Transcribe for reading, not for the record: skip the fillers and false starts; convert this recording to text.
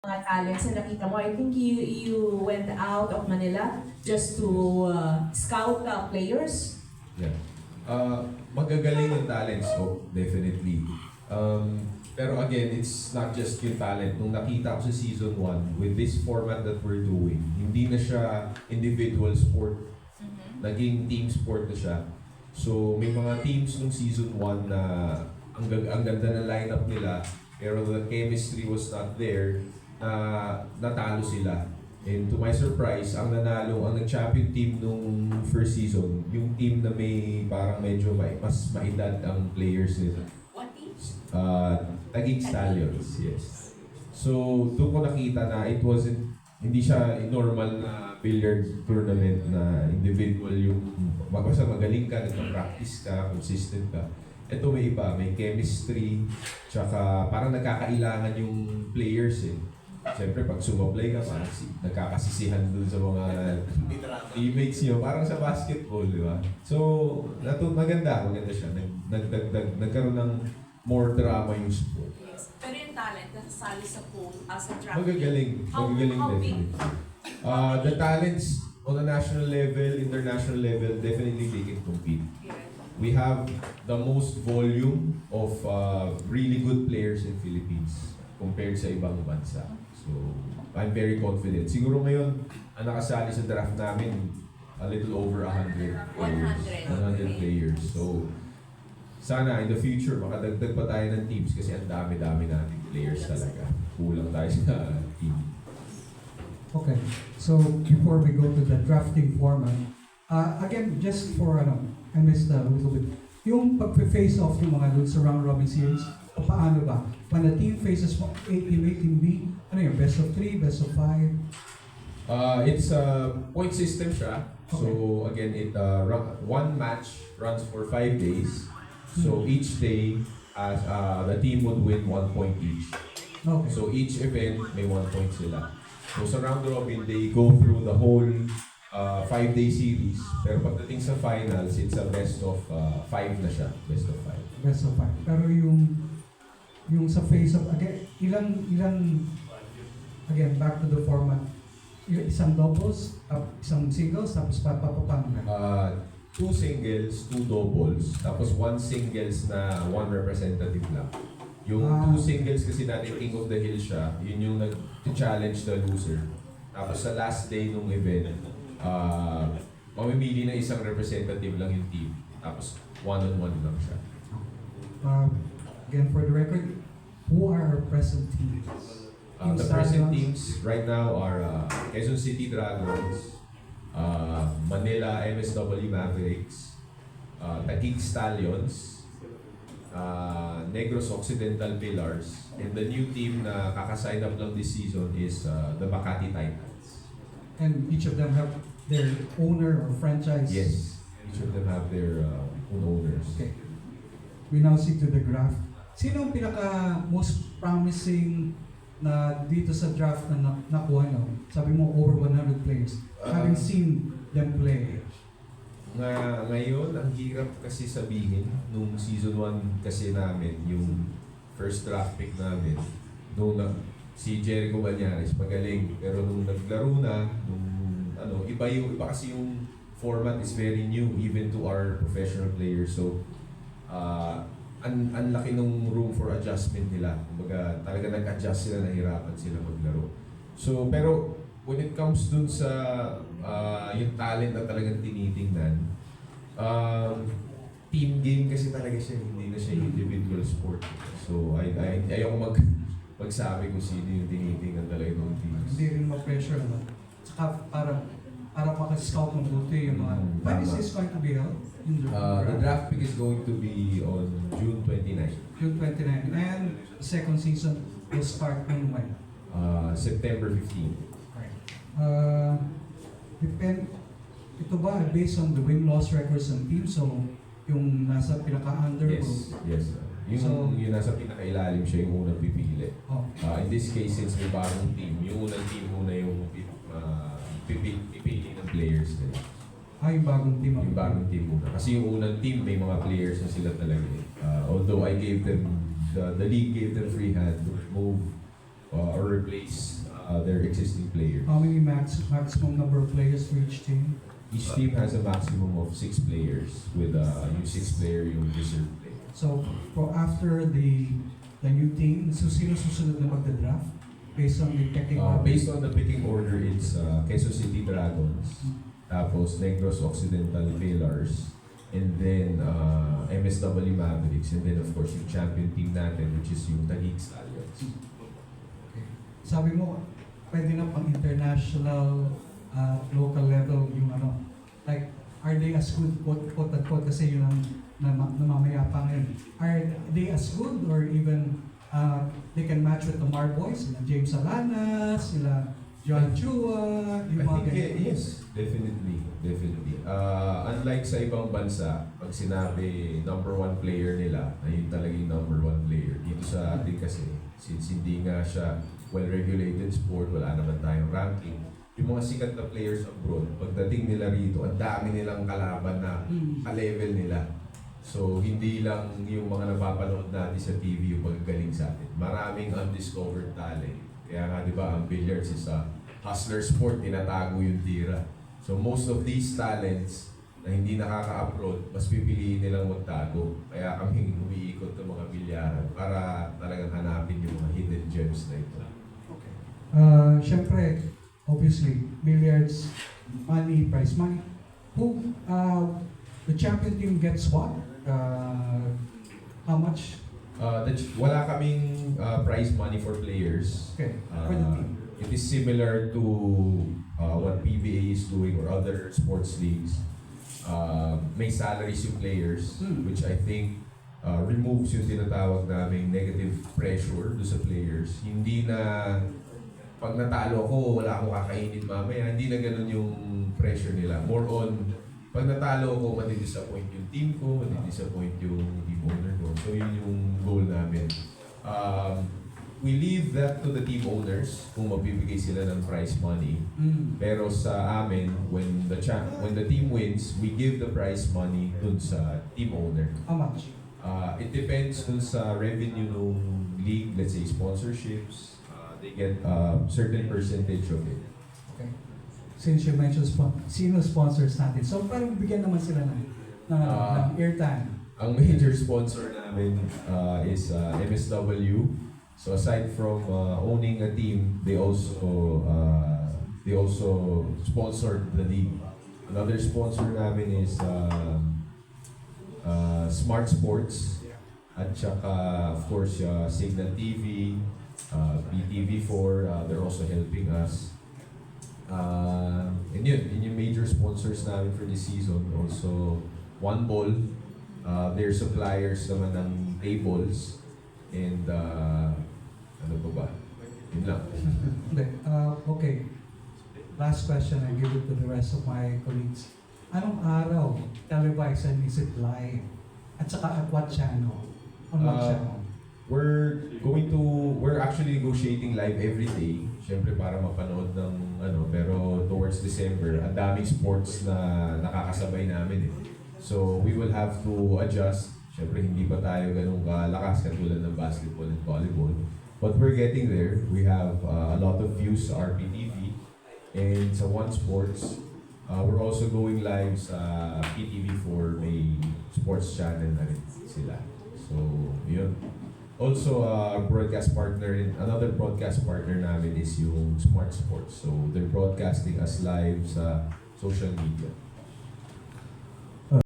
mga talents na nakita mo? I think you went out of Manila just to scout players. Yeah. Magagaling yung talents ko, definitely. Pero again, it's not just yung talent. Nung nakita ko sa season 1, with this format that we're doing, hindi na siya individual sport. Naging team sport na siya. So may mga teams nung season 1 na ang ganda ng lineup nila, pero the chemistry was not there, natalo sila. And to my surprise, ang nag-champion team nung first season, yung team na may parang medyo mas maedad ang players nila. What team? Taguig Stallions, yes. So, doon ko nakita na hindi siya normal na billiard tournament na individual yung basta magaling ka, nagpa-practice ka, consistent ka. Ito may iba, may chemistry, tsaka parang nagkakailangan yung players eh. Siyempre, pag sumablay ka, parang nagkakasisihan dun sa mga teammates nyo. Parang sa basketball, di ba? So, maganda siya. Nagkaroon ng more drama yung sport. Yes. Pero yung talent, nasasali sa pool, sa draft. Magagaling How big? definitely. The talents on a national level, international level, definitely they can compete. We have the most volume of really good players in Philippines compared sa ibang bansa. So, I'm very confident. Siguro ngayon, ang nakasali sa draft namin, a little over 100 players. 100 players. So, sana in the future, makadagdag pa tayo ng teams kasi ang dami-dami nating players talaga. Kulang tayo sa team. Okay, so before we go to the drafting format, again, just for I missed a little bit. Yung pag-face off yung mga doon sa round robin series, paano ba? When a team faces team A, team B, ano yung best of 3, best of 5? It's a point system siya. So again, one match runs for 5 days. So each day, the team would win 1 point each. Okay. So each event may 1 point sila. So sa round robin, they go through the whole 5-day series. Pero pagdating sa finals, it's a best of 5 na siya. Best of 5. Best of 5. Pero yung sa face of, again, again, back to the format, isang doubles, isang singles, tapos papapapang na. 2 singles, 2 doubles, tapos 1 singles na 1 representative lang. Yung 2 singles kasi natin King of the Hill siya, yun yung nag-challenge the loser. Tapos sa last day nung event, mamimili na isang representative lang yung team. Tapos one-on-one lang siya. Again, for the record, who are our present teams? The present teams right now are Quezon City Dragons, Manila MSW Mavericks, Taguig Stallions, Negros Occidental Pillars, and the new team na kaka-sign up lang this season is the Makati Titans. And each of them have their owner or franchise? Yes, each of them have their own owners. Okay. We now see to the graph. Sino ang pinaka most promising na dito sa draft na nakuha no? Sabi mo over 100 players. Having seen them play. Ngayon, ang hirap kasi sabihin nung season 1 kasi namin, yung first draft pick namin, si Jericho Banyares, magaling. Pero nung naglaro na, iba kasi yung format is very new even to our professional players. So, ang laki ng room for adjustment nila. Kumbaga, talaga nag-adjust sila, nahirapan sila maglaro. So, pero when it comes dun sa yung talent na talagang tinitingnan, team game kasi talaga siya, hindi na siya individual sport. So, ayoko magsabi kung sino yung tinitingnan talaga ng teams. Hindi rin ma-pressure no? Saka para maka-scout ng buti yung mga... When is this going to be held? The draft pick is going to be on June 29. June 29. And the second season will start on when? September 15. Ito ba based on the win-loss records ng team? So, yung nasa pinaka-under? Yes. Yung nasa pinaka-ilalim siya yung unang pipili. In this case, since may bagong team, yung unang team muna yung pipili ng players nila. Yung bagong team. Yung bagong team muna. Kasi yung unang team, may mga players na sila talaga. Although I gave them, the league gave them free hand to move or replace their existing players. How many maximum number of players for each team? Each team has a maximum of 6 players with yung 6 player yung reserve player. So, for after the new team, so sino susunod na magda-draft? Based on the pecking order? Based on the picking order, it's Quezon City Dragons, tapos Negros Occidental Pillars, and then MSW Mavericks, and then of course yung champion team natin, which is yung Taguig Stallions. Sabi mo, pwede na pang international, local level yung ano. Like, are they as good, quote-unquote, kasi yun ang namamaya pa ngayon. Are they as good or even they can match with the Marboys, sila James Alanas, sila John Chua, yung I mga think ganyan? yes, definitely. Unlike sa ibang bansa, pag sinabi number 1 player nila, ayun talaga yung number 1 player. Dito sa atin kasi, since hindi nga siya well-regulated sport, wala naman tayong ranking. Yung mga sikat na players abroad, pagdating nila rito, ang dami nilang kalaban na ka-level nila. So, hindi lang yung mga napapanood natin sa TV yung magagaling sa atin. Maraming undiscovered talent. Kaya nga, di ba, ang billiards is a hustler sport, tinatago yung tira. So, most of these talents na hindi nakaka-upload, mas pipiliin nilang magtago. Kaya kami umiikot ng mga bilyaran para talagang hanapin yung mga hidden gems na ito. Siyempre, obviously, billiards, money, prize money. Who, the champion team gets what? How much? Wala kaming prize money for players. Okay, for the team. It is similar to what PBA is doing or other sports leagues. May salaries yung players, which I think removes yung tinatawag naming negative pressure do sa players. Hindi na pag natalo ako, wala akong kakainin mamaya. Hindi na ganun yung pressure nila. More on, pag natalo ako, madi-disappoint yung team ko, madi-disappoint yung team owner ko. So yun yung goal namin. We leave that to the team owners kung magbibigay sila ng prize money. Pero sa amin, when the team wins, we give the prize money dun sa team owner. How much? It depends dun sa revenue ng league, let's say sponsorships. They get a certain percentage of it. Okay. Since you mentioned sino sponsors natin, so parang bigyan naman sila ng airtime. Ang major sponsor namin is MSW. So aside from owning a team, they also sponsored the league. Another sponsor namin is Smart Sports, at saka of course Signal TV, BTV4, they're also helping us. And yun yung major sponsors namin for this season. Also, One Ball, their suppliers naman ng tables, and ano pa ba? Yun lang. Okay. Last question, I give it to the rest of my colleagues. Anong araw televised and is it live? At saka at what channel? On what channel? We're actually negotiating live every day. Siyempre para mapanood ng pero towards December, ang daming sports na nakakasabay namin eh. So we will have to adjust. Siyempre hindi pa tayo ganun kalakas katulad ng basketball and volleyball. But we're getting there. We have a lot of views sa RPTV and sa One Sports. We're also going live sa PTV4, may sports channel na rin sila. So, yun. Also, another broadcast partner namin is yung Smart Sports. So, they're broadcasting us live sa social media.